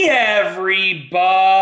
Hey everybody!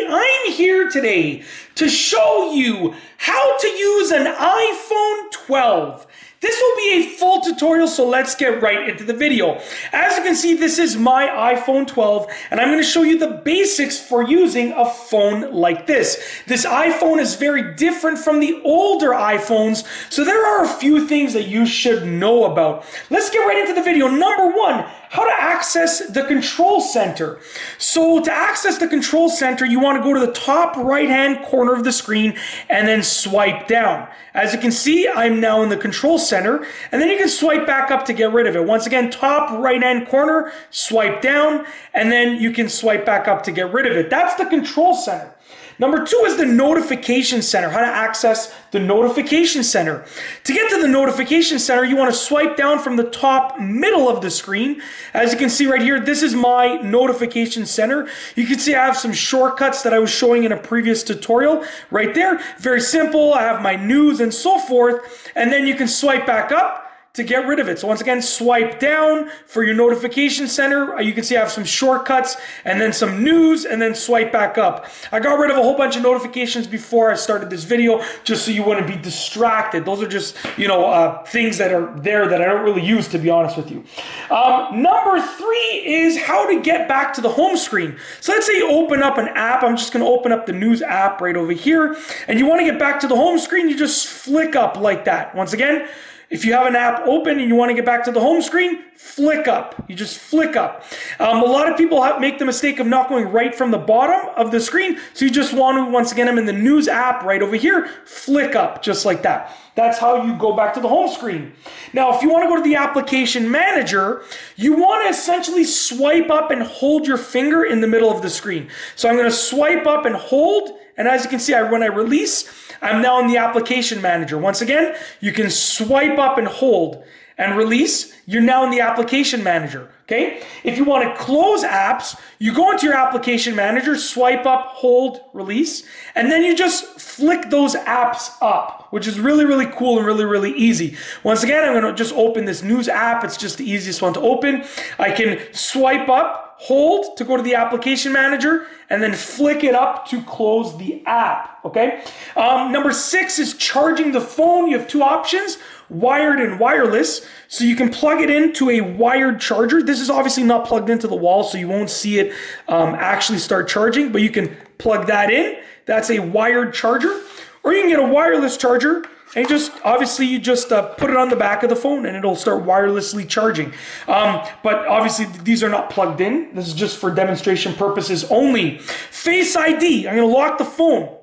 I'm here today to show you how to use an iPhone 12. This will be a full tutorial, so let's get right into the video. As you can see, this is my iPhone 12, and I'm going to show you the basics for using a phone like this. This iPhone is very different from the older iPhones, so there are a few things that you should know about. Let's get right into the video. Number one, how to access the control center. So to access the control center, you want to go to the top right-hand corner of the screen and then swipe down. As you can see, I'm now in the control center, and then you can swipe back up to get rid of it. Once again, top right-hand corner, swipe down, and then you can swipe back up to get rid of it. That's the control center. Number two is the notification center, how to access the notification center. To get to the notification center, you want to swipe down from the top middle of the screen. As you can see right here, this is my notification center. You can see I have some shortcuts that I was showing in a previous tutorial right there. Very simple. I have my news and so forth. And then you can swipe back up to get rid of it. So once again, swipe down for your notification center. You can see I have some shortcuts and then some news, and then swipe back up. I got rid of a whole bunch of notifications before I started this video just so you wouldn't be distracted. Those are just, things that are there that I don't really use, to be honest with you. Number three is how to get back to the home screen. So let's say you open up an app. I'm just going to open up the news app right over here, and you want to get back to the home screen. You just flick up like that. Once again, if you have an app open and you want to get back to the home screen, flick up. You just flick up. A lot of people make the mistake of not going right from the bottom of the screen. So you just want to, once again, I'm in the news app right over here, flick up just like that. That's how you go back to the home screen. Now, if you want to go to the application manager, you want to essentially swipe up and hold your finger in the middle of the screen. So I'm going to swipe up and hold. And as you can see, when I release, I'm now in the application manager. Once again, you can swipe up and hold and release. You're now in the application manager. Okay. If you want to close apps, you go into your application manager, swipe up, hold, release, and then you just flick those apps up, which is really, really cool and really, really easy. Once again, I'm going to just open this news app. It's just the easiest one to open. I can swipe up, hold to go to the application manager, and then flick it up to close the app. Okay. Number six is charging the phone. You have two options: wired and wireless. So you can plug it into a wired charger. This is obviously not plugged into the wall, so you won't see it actually start charging, but you can plug that in. That's a wired charger. Or you can get a wireless charger and you just put it on the back of the phone and it'll start wirelessly charging. But obviously these are not plugged in. This is just for demonstration purposes only. Face ID. I'm going to lock the phone.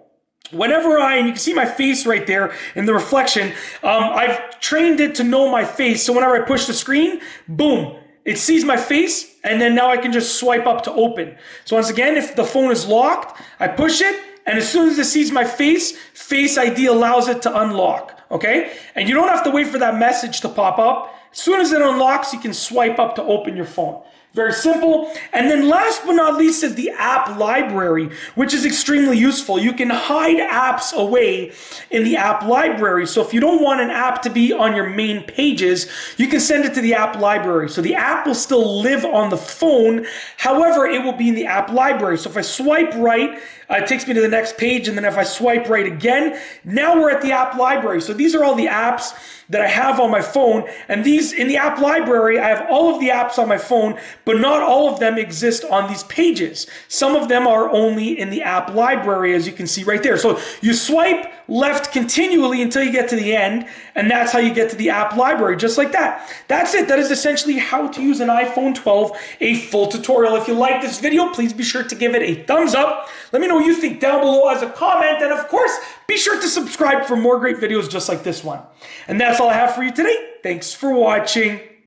Whenever and you can see my face right there in the reflection, I've trained it to know my face. So whenever I push the screen, boom, it sees my face, and then now I can just swipe up to open. So once again, if the phone is locked, I push it, and as soon as it sees my face, Face ID allows it to unlock, okay? And you don't have to wait for that message to pop up. As soon as it unlocks, you can swipe up to open your phone. Very simple. And then last but not least is the app library, which is extremely useful. You can hide apps away in the app library. So if you don't want an app to be on your main pages, you can send it to the app library. So the app will still live on the phone. However, it will be in the app library. So if I swipe right, it takes me to the next page. And then if I swipe right again, now we're at the app library. So these are all the apps that I have on my phone. And these in the app library, I have all of the apps on my phone, but not all of them exist on these pages. Some of them are only in the app library, as you can see right there. So you swipe left continually until you get to the end, and that's how you get to the app library, just like that. That's it. That is essentially how to use an iPhone 12, a full tutorial. If you like this video, please be sure to give it a thumbs up. Let me know what you think down below as a comment, and of course, be sure to subscribe for more great videos just like this one. And that's all I have for you today. Thanks for watching.